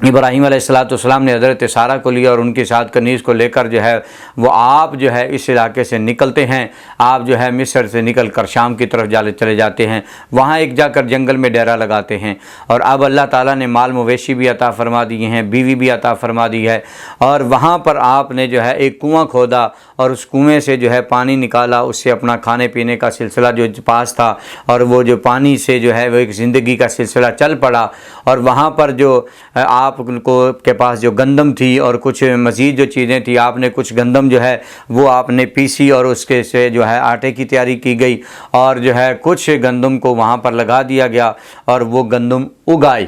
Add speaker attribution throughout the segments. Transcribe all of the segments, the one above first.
Speaker 1: ابراہیم علیہ السلام نے حضرت سارہ کو لیا اور ان کے ساتھ کنیز کو لے کر جو ہے وہ آپ جو ہے اس علاقے سے نکلتے ہیں، آپ جو ہے مصر سے نکل کر شام کی طرف چلے جاتے ہیں، وہاں ایک جا کر جنگل میں ڈیرا لگاتے ہیں، اور اب اللہ تعالیٰ نے مال مویشی بھی عطا فرما دیے ہیں، بیوی بھی عطا فرما دی ہے، اور وہاں پر آپ نے جو ہے ایک کنواں کھودا اور اس کنویں سے جو ہے پانی نکالا، اس سے اپنا کھانے پینے کا سلسلہ جو پاس تھا، اور وہ جو پانی سے جو ہے وہ ایک زندگی کا سلسلہ چل پڑا، اور وہاں پر جو آپ کو کے پاس جو گندم تھی اور کچھ مزید جو چیزیں تھی، آپ نے کچھ گندم جو ہے وہ آپ نے پیسی اور اس کے سے جو ہے آٹے کی تیاری کی گئی، اور جو ہے کچھ گندم کو وہاں پر لگا دیا گیا اور وہ گندم اگائی۔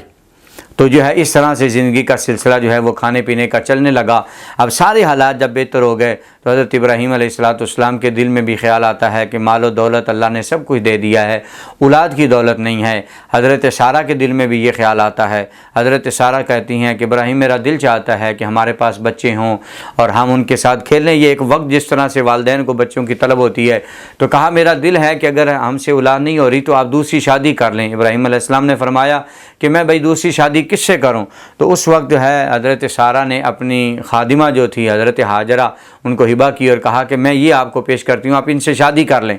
Speaker 1: تو جو ہے اس طرح سے زندگی کا سلسلہ جو ہے وہ کھانے پینے کا چلنے لگا۔ اب سارے حالات جب بہتر ہو گئے تو حضرت ابراہیم علیہ السلام کے دل میں بھی خیال آتا ہے کہ مال و دولت اللہ نے سب کچھ دے دیا ہے، اولاد کی دولت نہیں ہے۔ حضرت سارہ کے دل میں بھی یہ خیال آتا ہے۔ حضرت سارہ کہتی ہیں کہ ابراہیم میرا دل چاہتا ہے کہ ہمارے پاس بچے ہوں اور ہم ان کے ساتھ کھیلیں۔ یہ ایک وقت جس طرح سے والدین کو بچوں کی طلب ہوتی ہے، تو کہا میرا دل ہے کہ اگر ہم سے اولاد نہیں ہو رہی تو آپ دوسری شادی کر لیں۔ ابراہیم علیہ السلام نے فرمایا کہ میں بھائی دوسری شادی کس سے کروں؟ تو اس وقت جو ہے حضرت سارہ نے اپنی خادمہ جو تھی حضرت ہاجرہ ان کو ہبہ کی اور کہا کہ میں یہ آپ کو پیش کرتی ہوں، آپ ان سے شادی کر لیں۔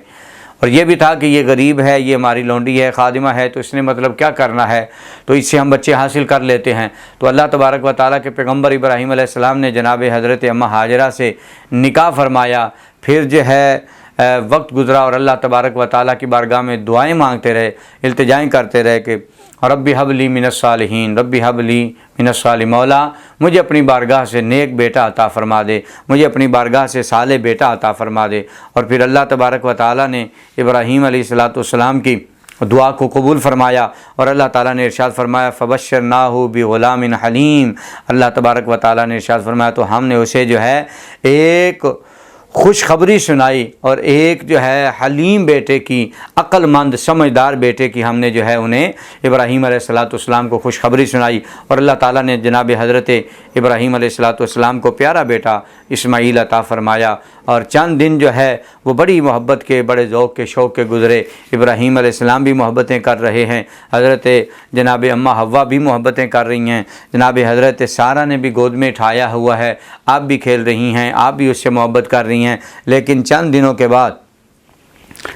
Speaker 1: اور یہ بھی تھا کہ یہ غریب ہے، یہ ہماری لونڈی ہے، خادمہ ہے، تو اس نے مطلب کیا کرنا ہے، تو اس سے ہم بچے حاصل کر لیتے ہیں۔ تو اللہ تبارک و تعالیٰ کے پیغمبر ابراہیم علیہ السلام نے جناب حضرت اماں ہاجرہ سے نکاح فرمایا۔ پھر جو ہے وقت گزرا اور اللہ تبارک و تعالیٰ کی بارگاہ میں دعائیں مانگتے رہے، التجائیں کرتے رہے کہ رب حب لی من الصالحین، رب حب لی من الصالحین، مولا مجھے اپنی بارگاہ سے نیک بیٹا عطا فرما دے، مجھے اپنی بارگاہ سے صالح بیٹا عطا فرما دے۔ اور پھر اللہ تبارک و تعالیٰ نے ابراہیم علیہ السلام کی دعا کو قبول فرمایا، اور اللہ تعالیٰ نے ارشاد فرمایا فبشرناہ بغلام حلیم۔ اللہ تبارک و تعالیٰ نے ارشاد فرمایا تو ہم نے اسے جو ہے ایک خوشخبری سنائی، اور ایک جو ہے حلیم بیٹے کی، عقل مند سمجھدار بیٹے کی ہم نے جو ہے انہیں ابراہیم علیہ السلام کو خوشخبری سنائی، اور اللہ تعالیٰ نے جناب حضرت ابراہیم علیہ السلام کو پیارا بیٹا اسماعیل عطا فرمایا۔ اور چند دن جو ہے وہ بڑی محبت کے، بڑے ذوق کے، شوق کے گزرے۔ ابراہیم علیہ السلام بھی محبتیں کر رہے ہیں، حضرت جناب اماں حوا بھی محبتیں کر رہی ہیں، جناب حضرت سارہ نے بھی گود میں اٹھایا ہوا ہے، آپ بھی کھیل رہی ہیں، آپ بھی اس سے محبت کر رہی ہیں۔ لیکن چند دنوں کے بعد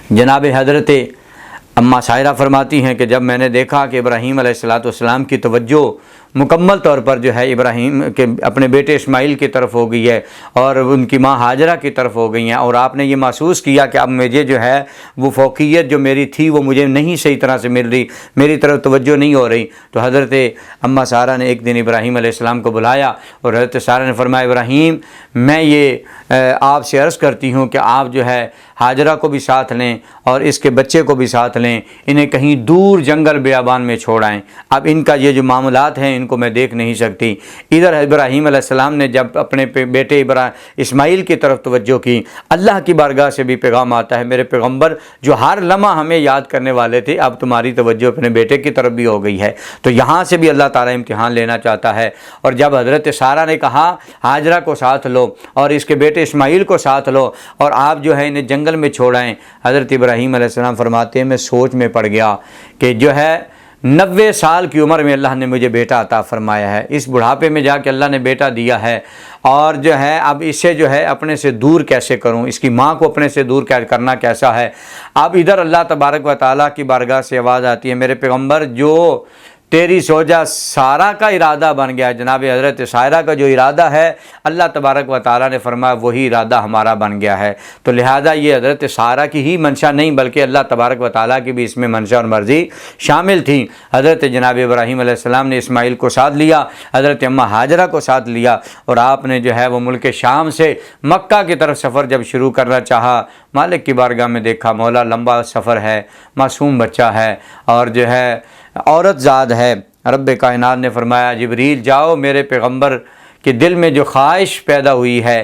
Speaker 1: جناب حضرت اماں سائرہ فرماتی ہیں کہ جب میں نے دیکھا کہ ابراہیم علیہ السلام کی توجہ مکمل طور پر جو ہے ابراہیم کے اپنے بیٹے اسماعیل کی طرف ہو گئی ہے اور ان کی ماں ہاجرہ کی طرف ہو گئی ہیں، اور آپ نے یہ محسوس کیا کہ اب مجھے جو ہے وہ فوقیت جو میری تھی وہ مجھے نہیں صحیح طرح سے مل رہی، میری طرف توجہ نہیں ہو رہی، تو حضرت اماں سارہ نے ایک دن ابراہیم علیہ السلام کو بلایا، اور حضرت سارہ نے فرمایا ابراہیم میں یہ آپ سے عرض کرتی ہوں کہ آپ جو ہے ہاجرہ کو بھی ساتھ لیں اور اس کے بچے کو بھی ساتھ لیں، انہیں کہیں دور جنگل بیابان میں چھوڑ آئیں، اب ان کا یہ جو معاملات ہیں ان کو میں دیکھ نہیں سکتی۔ ادھر ابراہیم علیہ السلام نے جب اپنے بیٹے اسماعیل کی طرف توجہ کی، اللہ کی بارگاہ سے بھی پیغام آتا ہے میرے پیغمبر جو ہر لمحہ ہمیں یاد کرنے والے تھے، اب تمہاری توجہ اپنے بیٹے کی طرف بھی ہو گئی ہے، تو یہاں سے بھی اللہ تعالیٰ امتحان لینا چاہتا ہے۔ اور جب حضرت سارہ نے کہا ہاجرہ کو ساتھ لو اور اس کے بیٹے اسماعیل کو ساتھ لو اور آپ جو ہے انہیں جنگل میں چھوڑائیں، حضرت ابراہیم علیہ السلام فرماتے ہیں میں سوچ میں پڑ گیا کہ جو ہے 90 سال کی عمر میں اللہ نے مجھے بیٹا عطا فرمایا ہے، اس بڑھاپے میں جا کے اللہ نے بیٹا دیا ہے، اور جو ہے اب اسے جو ہے اپنے سے دور کیسے کروں، اس کی ماں کو اپنے سے دور کرنا کیسا ہے۔ اب ادھر اللہ تبارک و تعالیٰ کی بارگاہ سے آواز آتی ہے میرے پیغمبر جو تیری سوجا سارہ کا ارادہ بن گیا ہے، جناب حضرت سائرہ کا جو ارادہ ہے اللہ تبارک و تعالیٰ نے فرمایا وہی ارادہ ہمارا بن گیا ہے، تو لہذا یہ حضرت سارہ کی ہی منشا نہیں بلکہ اللہ تبارک و تعالیٰ کی بھی اس میں منشا اور مرضی شامل تھی۔ حضرت جناب ابراہیم علیہ السلام نے اسماعیل کو ساتھ لیا، حضرت اماں ہاجرہ کو ساتھ لیا، اور آپ نے جو ہے وہ ملک شام سے مکہ کی طرف سفر جب شروع کرنا چاہا، مالک کی بارگاہ میں دیکھا مولا لمبا سفر ہے، معصوم بچہ ہے اور جو ہے عورت زاد ہے۔ رب کائنات نے فرمایا جبریل جاؤ، میرے پیغمبر کے دل میں جو خواہش پیدا ہوئی ہے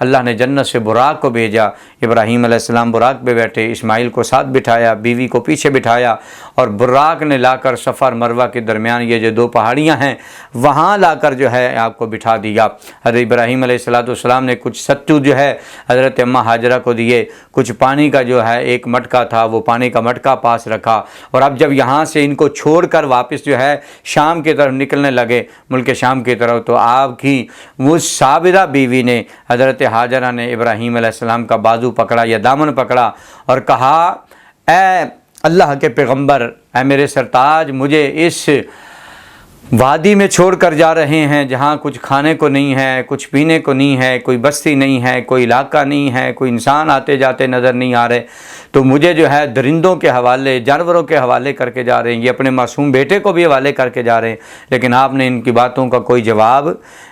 Speaker 1: اللہ نے جنت سے براق کو بھیجا. ابراہیم علیہ السلام براق پہ بیٹھے, اسماعیل کو ساتھ بٹھایا, بیوی کو پیچھے بٹھایا, اور براق نے لا کر صفا اور مروہ کے درمیان یہ جو 2 پہاڑیاں ہیں وہاں لا کر جو ہے آپ کو بٹھا دیا. حضرت ابراہیم علیہ السلام نے کچھ ستو جو ہے حضرت اماں ہاجرہ کو دیے, کچھ پانی کا جو ہے ایک مٹکا تھا وہ پانی کا مٹکا پاس رکھا. اور اب جب یہاں سے ان کو چھوڑ کر واپس جو ہے شام کی طرف نکلنے لگے, ملک شام کی طرف, تو آپ کی وہ صابرہ بیوی نے حضرت ہاجرہ نے ابراہیم علیہ السلام کا بازو پکڑا یا دامن پکڑا اور کہا, اے اللہ کے پیغمبر, اے میرے سرتاج, مجھے اس وادی میں چھوڑ کر جا رہے ہیں جہاں کچھ کھانے کو نہیں ہے, کچھ پینے کو نہیں ہے, کوئی بستی نہیں ہے, کوئی علاقہ نہیں ہے, کوئی انسان آتے جاتے نظر نہیں آ رہے, تو مجھے جو ہے درندوں کے حوالے, جانوروں کے حوالے کر کے جا رہے ہیں. یہ اپنے معصوم بیٹے کو بھی حوالے کر کے جا رہے ہیں, لیکن آپ نے ان کی باتوں کا کوئی جواب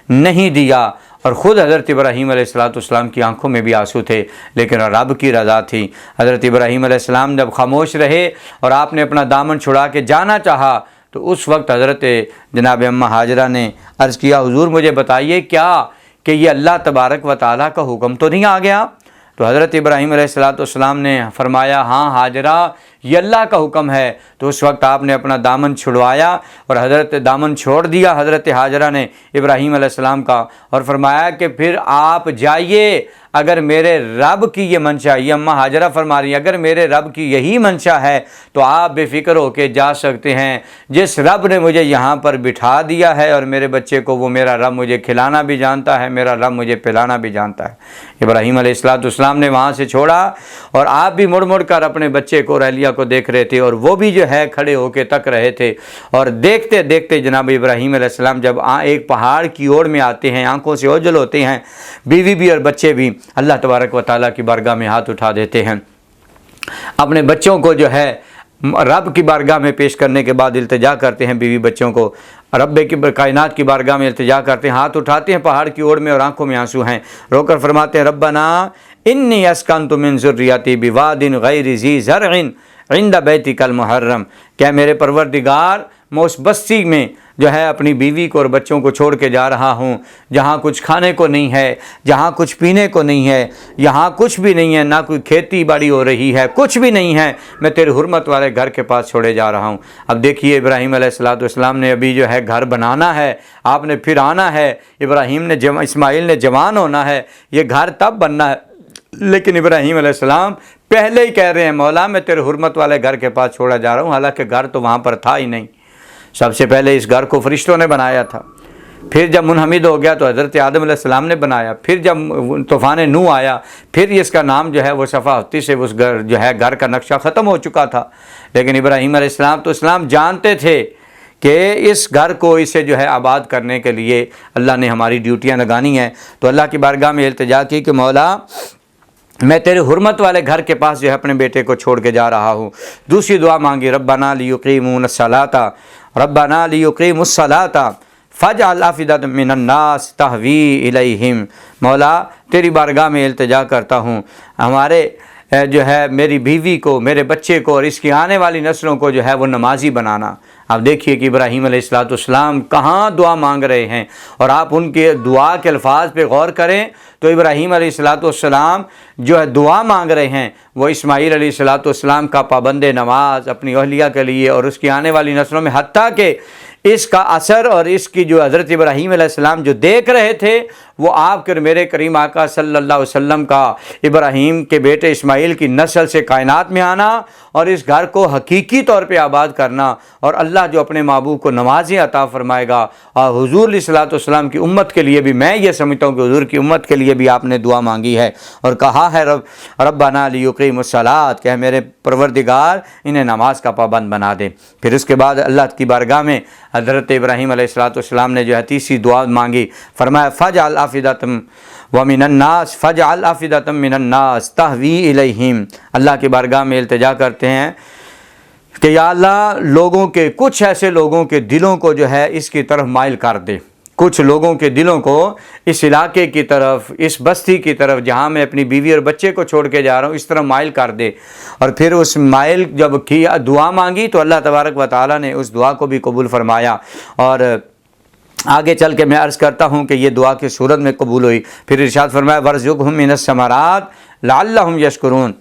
Speaker 1: نہیں دیا. اور خود حضرت ابراہیم علیہ السلام کی آنکھوں میں بھی آنسو تھے, لیکن رب کی رضا تھی. حضرت ابراہیم علیہ السلام جب خاموش رہے اور آپ نے اپنا دامن چھڑا کے جانا چاہا, تو اس وقت حضرت جناب اماں ہاجرہ نے عرض کیا, حضور مجھے بتائیے کیا کہ یہ اللہ تبارک و تعالیٰ کا حکم تو نہیں آ گیا؟ تو حضرت ابراہیم علیہ السلام نے فرمایا, ہاں ہاجرہ, یہ اللہ کا حکم ہے. تو اس وقت آپ نے اپنا دامن چھڑوایا اور حضرت دامن چھوڑ دیا حضرت ہاجرہ نے ابراہیم علیہ السلام کا, اور فرمایا کہ پھر آپ جائیے, اگر میرے رب کی یہ منشا, یہ اماں ہاجرہ فرما رہی ہیں, اگر میرے رب کی یہی منشا ہے تو آپ بے فکر ہو کے جا سکتے ہیں. جس رب نے مجھے یہاں پر بٹھا دیا ہے اور میرے بچے کو, وہ میرا رب مجھے کھلانا بھی جانتا ہے, میرا رب مجھے پلانا بھی جانتا ہے. ابراہیم علیہ السلام نے وہاں سے چھوڑا, اور آپ بھی مڑ مڑ کر اپنے بچے کو, رحلیہ کو دیکھ رہے تھے, اور وہ بھی جو ہے کھڑے ہو کے تک رہے تھے. اور دیکھتے دیکھتے جناب ابراہیم علیہ السلام جب ایک پہاڑ کی اوڑ میں آتے ہیں, آنکھوں سے اوجھل ہوتے ہیں, بیوی بھی اور بچے بھی اللہ تبارک و تعالیٰ کی بارگاہ میں ہاتھ اٹھا دیتے ہیں. اپنے بچوں کو جو ہے رب کی بارگاہ میں پیش کرنے کے بعد التجا کرتے ہیں, بیوی بچوں کو رب کی کائنات کی بارگاہ میں التجا کرتے ہیں, ہاتھ اٹھاتے ہیں پہاڑ کی اوڑ میں, اور آنکھوں میں آنسو ہیں, رو کر فرماتے ہیں, ربنا انی اسکنت من ذریتی بواد غیر ذی زرع عند بیتک المحرم, کیا میرے پروردگار, میں اس بستی میں جو ہے اپنی بیوی کو اور بچوں کو چھوڑ کے جا رہا ہوں جہاں کچھ کھانے کو نہیں ہے, جہاں کچھ پینے کو نہیں ہے, یہاں کچھ بھی نہیں ہے, نہ کوئی کھیتی باڑی ہو رہی ہے, کچھ بھی نہیں ہے, میں تیرے حرمت والے گھر کے پاس چھوڑے جا رہا ہوں. اب دیکھیے ابراہیم علیہ السلام نے ابھی جو ہے گھر بنانا ہے, آپ نے پھر آنا ہے, ابراہیم نے اسماعیل نے جوان ہونا ہے, یہ گھر تب بننا ہے, لیکن ابراہیم علیہ السلام پہلے ہی کہہ رہے ہیں, مولا میں تیرے حرمت والے گھر کے پاس چھوڑا جا رہا ہوں, حالانکہ گھر تو وہاں پر تھا ہی نہیں. سب سے پہلے اس گھر کو فرشتوں نے بنایا تھا, پھر جب منحمد ہو گیا تو حضرت آدم علیہ السلام نے بنایا, پھر جب طوفان نوح آیا, پھر اس کا نام جو ہے وہ صفاحتی سے اس گھر جو ہے گھر کا نقشہ ختم ہو چکا تھا. لیکن ابراہیم علیہ السلام جانتے تھے کہ اس گھر کو اسے جو ہے آباد کرنے کے لیے اللہ نے ہماری ڈیوٹیاں لگانی ہیں. تو اللہ کی بارگاہ میں التجا کی کہ مولا میں تیرے حرمت والے گھر کے پاس جو ہے اپنے بیٹے کو چھوڑ کے جا رہا ہوں. دوسری دعا مانگی, ربنا لیقیموا الصلاۃ, ربنا لیقیموا الصلاۃ فاجعل افئدۃ من الناس تہوی الیہم, مولا تیری بارگاہ میں التجا کرتا ہوں, ہمارے جو ہے میری بیوی کو, میرے بچے کو اور اس کی آنے والی نسلوں کو جو ہے وہ نمازی بنانا. اب دیکھیے کہ ابراہیم علیہ السلام کہاں دعا مانگ رہے ہیں, اور آپ ان کے دعا کے الفاظ پہ غور کریں تو ابراہیم علیہ السلام جو ہے دعا مانگ رہے ہیں وہ اسماعیل علیہ السلام کا پابند نماز اپنی اہلیہ کے لیے اور اس کی آنے والی نسلوں میں, حتیٰ کہ اس کا اثر اور اس کی جو حضرت ابراہیم علیہ السلام جو دیکھ رہے تھے وہ آپ کے میرے کریم آقا صلی اللہ علیہ وسلم کا ابراہیم کے بیٹے اسماعیل کی نسل سے کائنات میں آنا اور اس گھر کو حقیقی طور پہ آباد کرنا, اور اللہ جو اپنے محبوب کو نمازیں عطا فرمائے گا. اور حضور علیہ السلام کی امت کے لیے بھی میں یہ سمجھتا ہوں کہ حضور کی امت کے لیے بھی آپ نے دعا مانگی ہے اور کہا ہے ربنا لیقیموا الصلاۃ, کہ میرے پروردگار انہیں نماز کا پابند بنا دے. پھر اس کے بعد اللہ کی بارگاہ میں حضرت ابراہیم علیہ السلام نے جو ہے تیسری دعا مانگی, فرمایا فاجعل افئدۃ ومن الناس فاجعل افئدۃ من الناس تہوی الیہم. اللہ کی بارگاہ میں التجا کرتے ہیں کہ یا اللہ لوگوں کے, کچھ ایسے لوگوں کے دلوں کو جو ہے اس کی طرف مائل کر دے, کچھ لوگوں کے دلوں کو اس علاقے کی طرف, اس بستی کی طرف جہاں میں اپنی بیوی اور بچے کو چھوڑ کے جا رہا ہوں اس طرف مائل کر دے. اور پھر اس مائل جب کیا دعا مانگی تو اللہ تبارک و تعالیٰ نے اس دعا کو بھی قبول فرمایا, اور آگے چل کے میں عرض کرتا ہوں کہ یہ دعا کی صورت میں قبول ہوئی۔ پھر ارشاد فرمایا وَارْزُقْهُم مِّنَ الثَّمَرَاتِ لَعَلَّهُمْ يَشْكُرُونَ۔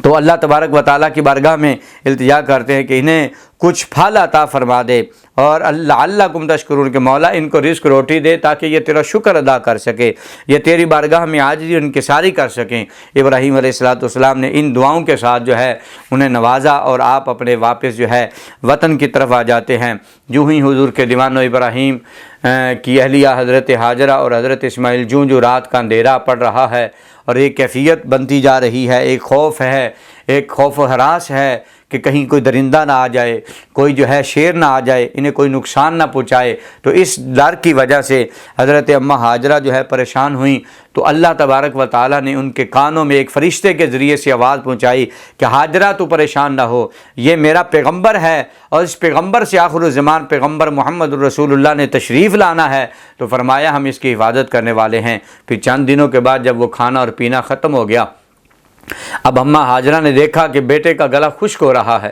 Speaker 1: تو اللہ تبارک و تعالیٰ کی بارگاہ میں التجا کرتے ہیں کہ انہیں کچھ پھل عطا فرما دے، اور لعلکم تشکرون کہ مولا ان کو رزق روٹی دے تاکہ یہ تیرا شکر ادا کر سکے، یہ تیری بارگاہ میں عاجزی انکساری کر سکیں۔ ابراہیم علیہ السلام نے ان دعاؤں کے ساتھ جو ہے انہیں نوازا، اور آپ اپنے واپس جو ہے وطن کی طرف آ جاتے ہیں۔ جو ہی حضور کے دیوان و ابراہیم کی اہلیہ حضرت ہاجرہ اور حضرت اسماعیل جو رات کا اندھیرا پڑ رہا ہے اور ایک کیفیت بنتی جا رہی ہے، ایک خوف ہے، ایک خوف و ہراس ہے کہ کہیں کوئی درندہ نہ آ جائے، کوئی جو ہے شیر نہ آ جائے، انہیں کوئی نقصان نہ پہنچائے، تو اس ڈر کی وجہ سے حضرت اماں ہاجرہ جو ہے پریشان ہوئیں۔ تو اللہ تبارک و تعالیٰ نے ان کے کانوں میں ایک فرشتے کے ذریعے سے آواز پہنچائی کہ ہاجرہ تو پریشان نہ ہو، یہ میرا پیغمبر ہے، اور اس پیغمبر سے آخر الزمان پیغمبر محمد الرسول اللہ نے تشریف لانا ہے، تو فرمایا ہم اس کی حفاظت کرنے والے ہیں۔ پھر چند دنوں کے بعد جب وہ کھانا اور پینا ختم ہو گیا، اب اماں ہاجرہ نے دیکھا کہ بیٹے کا گلا خشک ہو رہا ہے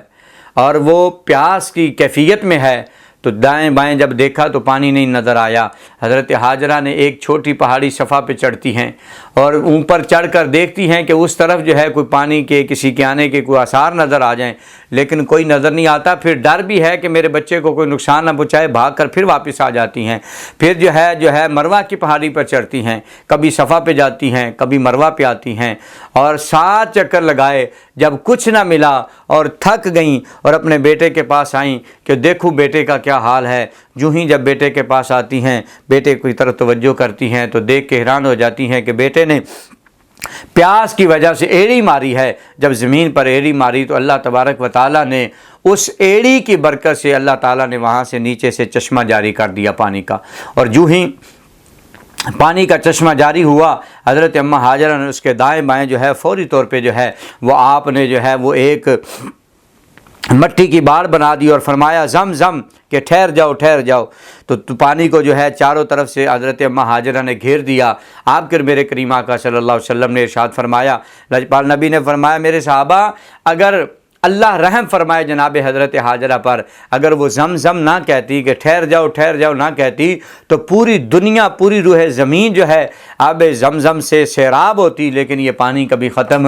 Speaker 1: اور وہ پیاس کی کیفیت میں ہے، تو دائیں بائیں جب دیکھا تو پانی نہیں نظر آیا۔ حضرت ہاجرہ نے ایک چھوٹی پہاڑی صفا پہ چڑھتی ہیں اور اوپر چڑھ کر دیکھتی ہیں کہ اس طرف جو ہے کوئی پانی کے کسی کے آنے کے کوئی آثار نظر آ جائیں، لیکن کوئی نظر نہیں آتا۔ پھر ڈر بھی ہے کہ میرے بچے کو کوئی نقصان نہ پہنچائے، بھاگ کر پھر واپس آ جاتی ہیں۔ پھر جو ہے مروہ کی پہاڑی پر چڑھتی ہیں، کبھی صفا پہ جاتی ہیں، کبھی مروہ پہ آتی ہیں، اور 7 چکر لگائے، جب کچھ نہ ملا اور تھک گئیں اور اپنے بیٹے کے پاس آئیں کہ دیکھو بیٹے کا کیا حال ہے۔ جو ہی جب بیٹے کے پاس آتی ہیں، بیٹے کی طرف توجہ کرتی ہیں تو دیکھ کے حیران ہو جاتی ہیں کہ بیٹے نے پیاس کی وجہ سے ایڑی ماری ہے۔ جب زمین پر ایڑی ماری تو اللہ تبارک و تعالیٰ نے اس ایڑی کی برکت سے اللہ تعالیٰ نے وہاں سے نیچے سے چشمہ جاری کر دیا پانی کا، اور جو ہی پانی کا چشمہ جاری ہوا، حضرت اماں ہاجرہ نے اس کے دائیں بائیں جو ہے فوری طور پہ جو ہے وہ آپ نے جو ہے وہ ایک مٹی کی باڑ بنا دی اور فرمایا زم زم کہ ٹھہر جاؤ۔ تو پانی کو جو ہے چاروں طرف سے حضرت اماں ہاجرہ نے گھیر دیا۔ آپ کے میرے کریم آقا صلی اللہ علیہ وسلم نے ارشاد فرمایا، لجپال نبی نے فرمایا میرے صحابہ، اگر اللہ رحم فرمائے جناب حضرت ہاجرہ پر، اگر وہ زم زم نہ کہتی کہ ٹھہر جاؤ نہ کہتی، تو پوری دنیا، پوری روح زمین جو ہے آب زمزم سے سیراب ہوتی، لیکن یہ پانی کبھی ختم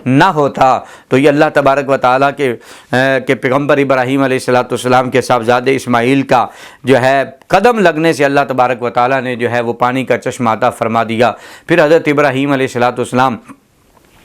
Speaker 1: نہ ہوتا۔ تو یہ اللہ تبارک و تعالیٰ کے پیغمبر ابراہیم علیہ السلام کے صاحبزادے اسماعیل کا جو ہے قدم لگنے سے اللہ تبارک و تعالیٰ نے جو ہے وہ پانی کا چشمہ عطا فرما دیا۔ پھر حضرت ابراہیم علیہ السلام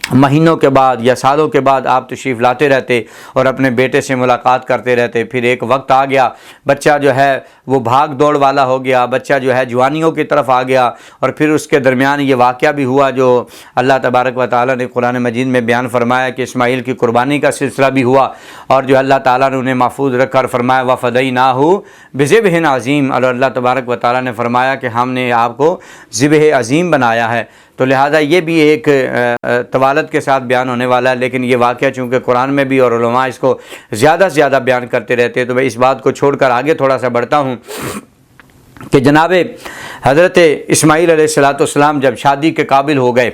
Speaker 1: مہینوں کے بعد یا سالوں کے بعد آپ تشریف لاتے رہتے اور اپنے بیٹے سے ملاقات کرتے رہتے۔ پھر ایک وقت آ گیا، بچہ جو ہے وہ بھاگ دوڑ والا ہو گیا، بچہ جو ہے جوانیوں کی طرف آ گیا، اور پھر اس کے درمیان یہ واقعہ بھی ہوا جو اللہ تبارک و تعالیٰ نے قرآن مجید میں بیان فرمایا کہ اسماعیل کی قربانی کا سلسلہ بھی ہوا، اور جو اللہ تعالیٰ نے انہیں محفوظ رکھا اور فرمایا وَفَدَيْنَاهُ بِذِبْحٍ عَظِيمٍ، اور اللہ تبارک و تعالیٰ نے فرمایا کہ ہم نے آپ کو ذبح عظیم بنایا ہے۔ تو لہٰذا یہ بھی ایک طوالت کے ساتھ بیان ہونے والا ہے، لیکن یہ واقعہ چونکہ قرآن میں بھی اور علماء اس کو زیادہ سے زیادہ بیان کرتے رہتے ہیں، تو میں اس بات کو چھوڑ کر آگے تھوڑا سا بڑھتا ہوں کہ جناب حضرت اسماعیل علیہ السلام جب شادی کے قابل ہو گئے،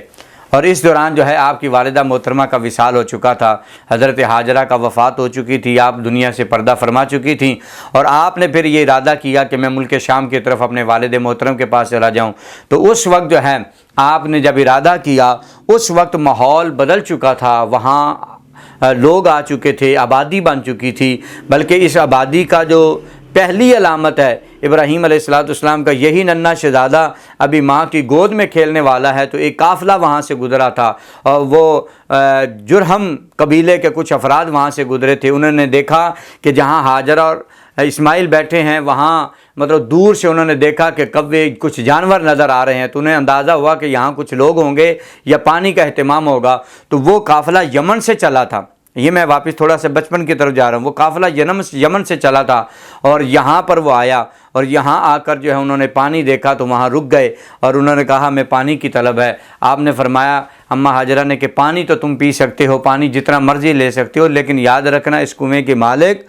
Speaker 1: اور اس دوران جو ہے آپ کی والدہ محترمہ کا وصال ہو چکا تھا، حضرت ہاجرہ کا وفات ہو چکی تھی، آپ دنیا سے پردہ فرما چکی تھیں، اور آپ نے پھر یہ ارادہ کیا کہ میں ملک شام کی طرف اپنے والد محترم کے پاس چلا جاؤں۔ تو اس وقت جو ہے آپ نے جب ارادہ کیا، اس وقت ماحول بدل چکا تھا، وہاں لوگ آ چکے تھے، آبادی بن چکی تھی، بلکہ اس آبادی کا جو پہلی علامت ہے ابراہیم علیہ السلام کا یہی ننھا شہزادہ ابھی ماں کی گود میں کھیلنے والا ہے۔ تو ایک قافلہ وہاں سے گزرا تھا، اور وہ جرہم قبیلے کے کچھ افراد وہاں سے گزرے تھے۔ انہوں نے دیکھا کہ جہاں ہاجرہ اور اسماعیل بیٹھے ہیں وہاں مطلب دور سے انہوں نے دیکھا کہ کوے کچھ جانور نظر آ رہے ہیں، تو انہیں اندازہ ہوا کہ یہاں کچھ لوگ ہوں گے یا پانی کا اہتمام ہوگا۔ تو وہ قافلہ یمن سے چلا تھا، یہ میں واپس تھوڑا سا بچپن کی طرف جا رہا ہوں، وہ قافلہ یمن سے چلا تھا، اور یہاں پر وہ آیا، اور یہاں آ کر جو ہے انہوں نے پانی دیکھا تو وہاں رک گئے، اور انہوں نے کہا ہمیں پانی کی طلب ہے۔ آپ نے فرمایا اماں ہاجرہ نے کہ پانی تو تم پی سکتے ہو، پانی جتنا مرضی لے سکتے ہو، لیکن یاد رکھنا اس کنویں کے مالک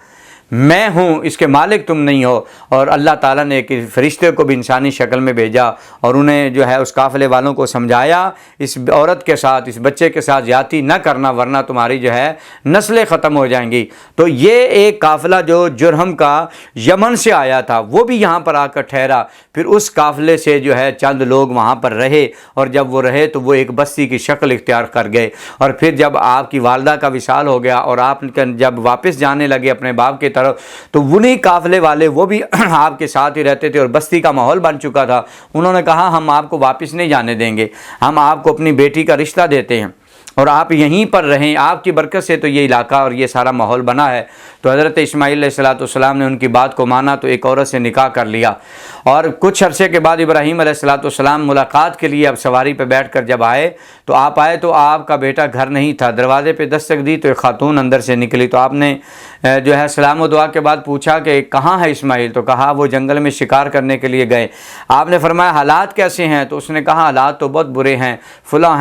Speaker 1: میں ہوں، اس کے مالک تم نہیں ہو۔ اور اللہ تعالیٰ نے ایک فرشتے کو بھی انسانی شکل میں بھیجا اور انہیں جو ہے اس قافلے والوں کو سمجھایا اس عورت کے ساتھ، اس بچے کے ساتھ زیادتی نہ کرنا ورنہ تمہاری جو ہے نسلیں ختم ہو جائیں گی۔ تو یہ ایک قافلہ جو جرہم کا یمن سے آیا تھا وہ بھی یہاں پر آ کر ٹھہرا، پھر اس قافلے سے جو ہے چند لوگ وہاں پر رہے، اور جب وہ رہے تو وہ ایک بستی کی شکل اختیار کر گئے۔ اور پھر جب آپ کی والدہ کا وصال ہو گیا اور آپ جب واپس جانے لگے اپنے باپ کی طرف، تو انہی قافلے والے وہ بھی آپ کے ساتھ ہی رہتے تھے اور بستی کا ماحول بن چکا تھا۔ انہوں نے کہا ہم آپ کو واپس نہیں جانے دیں گے، ہم آپ کو اپنی بیٹی کا رشتہ دیتے ہیں اور آپ یہیں پر رہیں، آپ کی برکت سے تو یہ علاقہ اور یہ سارا ماحول بنا ہے۔ تو حضرت اسماعیل علیہ السلام نے ان کی بات کو مانا تو ایک عورت سے نکاح کر لیا، اور کچھ عرصے کے بعد ابراہیم علیہ السلام ملاقات کے لیے اب سواری پہ بیٹھ کر جب آئے تو آپ کا بیٹا گھر نہیں تھا۔ دروازے پہ دستک دی تو ایک خاتون اندر سے نکلی، تو آپ نے جو ہے سلام و دعا کے بعد پوچھا کہ کہاں ہے اسماعیل؟ تو کہا وہ جنگل میں شکار کرنے کے لیے گئے۔ آپ نے فرمایا حالات کیسے ہیں؟ تو اس نے کہا حالات تو بہت برے ہیں، فلاں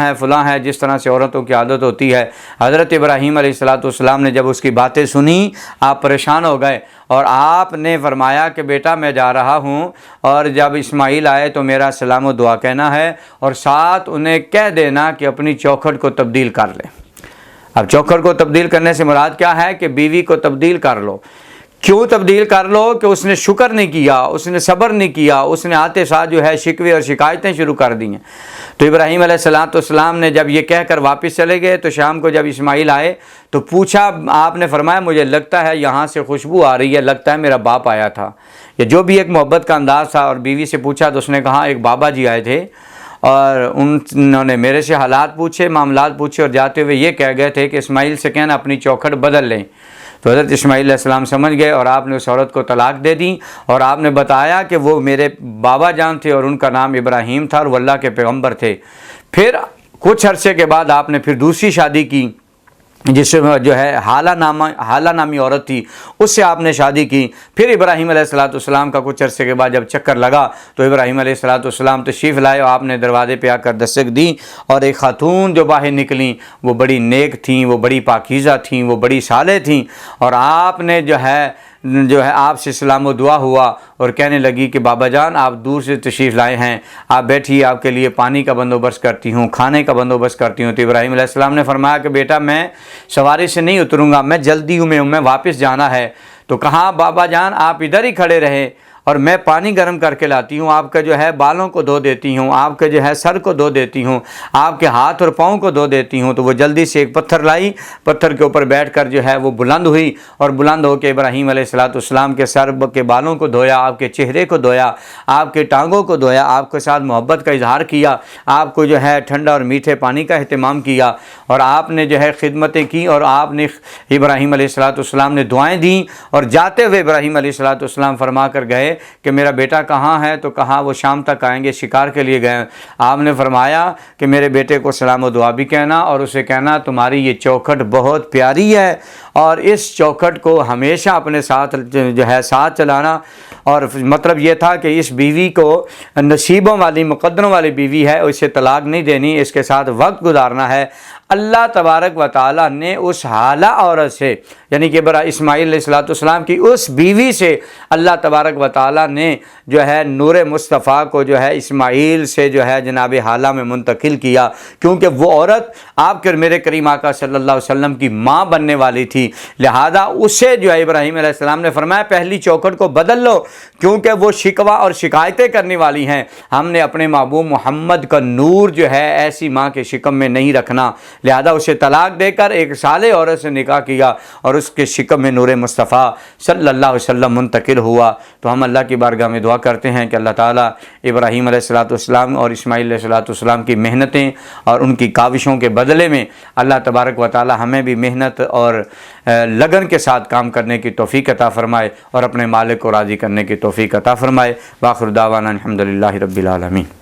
Speaker 1: ہیں، جس طرح سے عورتوں کی عادت ہوتی ہے۔ حضرت ابراہیم علیہ السلام نے جب اس کی باتیں سنی آپ پریشان ہو گئے، اور آپ نے فرمایا کہ بیٹا میں جا رہا ہوں، اور جب اسماعیل آئے تو میرا سلام و دعا کہنا ہے، اور ساتھ انہیں کہہ دینا کہ اپنی چوکھٹ کو تبدیل کر لیں۔ اب چوکھٹ کو تبدیل کرنے سے مراد کیا ہے کہ بیوی کو تبدیل کر لو۔ کیوں تبدیل کر لو؟ کہ اس نے شکر نہیں کیا، اس نے صبر نہیں کیا، اس نے آتے ساتھ جو ہے شکوے اور شکایتیں شروع کر دی ہیں۔ تو ابراہیم علیہ السلام نے جب یہ کہہ کر واپس چلے گئے تو شام کو جب اسماعیل آئے تو پوچھا، آپ نے فرمایا مجھے لگتا ہے یہاں سے خوشبو آ رہی ہے، لگتا ہے میرا باپ آیا تھا، یا جو بھی ایک محبت کا انداز تھا۔ اور بیوی سے پوچھا تو اس نے کہا ایک بابا جی آئے تھے اور انہوں نے میرے سے حالات پوچھے، معاملات پوچھے، اور جاتے ہوئے یہ کہہ گئے تھے کہ اسماعیل سے کہنا اپنی چوکھٹ بدل لیں۔ تو حضرت اسماعیل علیہ السلام سمجھ گئے اور آپ نے اس عورت کو طلاق دے دی، اور آپ نے بتایا کہ وہ میرے بابا جان تھے اور ان کا نام ابراہیم تھا اور وہ اللہ کے پیغمبر تھے۔ پھر کچھ عرصے کے بعد آپ نے پھر دوسری شادی کی، جس میں جو ہے حالہ نامی عورت تھی، اس سے آپ نے شادی کی۔ پھر ابراہیم علیہ السلام کا کچھ عرصے کے بعد جب چکر لگا تو ابراہیم علیہ السلام تشریف لائے، اور آپ نے دروازے پہ آ کر دستک دی، اور ایک خاتون جو باہر نکلیں وہ بڑی نیک تھیں، وہ بڑی پاکیزہ تھیں، وہ بڑی صالح تھیں، اور آپ نے جو ہے آپ سے سلام و دعا ہوا اور کہنے لگی کہ بابا جان آپ دور سے تشریف لائے ہیں، آپ بیٹھیے، آپ کے لیے پانی کا بندوبست کرتی ہوں، کھانے کا بندوبست کرتی ہوں۔ تو ابراہیم علیہ السلام نے فرمایا کہ بیٹا میں سواری سے نہیں اتروں گا، میں جلدی میں واپس جانا ہے۔ تو کہا بابا جان آپ ادھر ہی کھڑے رہے اور میں پانی گرم کر کے لاتی ہوں، آپ کا جو ہے بالوں کو دھو دیتی ہوں، آپ کے جو ہے سر کو دھو دیتی ہوں، آپ کے ہاتھ اور پاؤں کو دھو دیتی ہوں۔ تو وہ جلدی سے ایک پتھر لائی، پتھر کے اوپر بیٹھ کر جو ہے وہ بلند ہوئی، اور بلند ہو کے ابراہیم علیہ السلام کے سر کے بالوں کو دھویا، آپ کے چہرے کو دھویا، آپ کے ٹانگوں کو دھویا، آپ کے ساتھ محبت کا اظہار کیا، آپ کو جو ہے ٹھنڈا اور میٹھے پانی کا اہتمام کیا، اور آپ نے جو ہے خدمتیں کی، اور آپ نے ابراہیم علیہ السلام نے دعائیں دیں، اور جاتے ہوئے ابراہیم علیہ السلام فرما کر گئے کہ میرا بیٹا کہاں ہے؟ تو کہا وہ شام تک آئیں گے، شکار کے لیے گئے۔ آپ نے فرمایا کہ میرے بیٹے کو سلام و دعا بھی کہنا، اور اسے کہنا تمہاری یہ چوکھٹ بہت پیاری ہے، اور اس چوکھٹ کو ہمیشہ اپنے ساتھ جو ہے ساتھ چلانا۔ اور مطلب یہ تھا کہ اس بیوی کو نصیبوں والی مقدروں والی بیوی ہے، اسے طلاق نہیں دینی، اس کے ساتھ وقت گزارنا ہے۔ اللہ تبارک و تعالیٰ نے اس حالہ عورت سے، یعنی کہ اسماعیل علیہ السلام کی اس بیوی سے اللہ تبارک و تعالیٰ نے جو ہے نور مصطفیٰ کو جو ہے اسماعیل سے جو ہے جناب حالہ میں منتقل کیا، کیونکہ وہ عورت آپ کے میرے کریم آقا صلی اللہ علیہ وسلم کی ماں بننے والی تھی، لہذا اسے جو ہے ابراہیم علیہ السلام نے فرمایا پہلی چوکھٹ کو بدل لو، کیونکہ وہ شکوہ اور شکایتیں کرنے والی ہیں، ہم نے اپنے محبوب محمد کا نور جو ہے ایسی ماں کے شکم میں نہیں رکھنا، لہذا اسے طلاق دے کر ایک صالح عورت سے نکاح کیا، اور اس کے شکم میں نور مصطفیٰ صلی اللہ علیہ وسلم منتقل ہوا۔ تو ہم اللہ کی بارگاہ میں دعا کرتے ہیں کہ اللہ تعالیٰ ابراہیم علیہ السلام اور اسماعیل علیہ السلام کی محنتیں اور ان کی کاوشوں کے بدلے میں اللہ تبارک و تعالیٰ ہمیں بھی محنت اور لگن کے ساتھ کام کرنے کی توفیق عطا فرمائے، اور اپنے مالک کو راضی کرنے کی توفیق عطا فرمائے۔ وآخر دعوانا الحمدللہ رب العالمین۔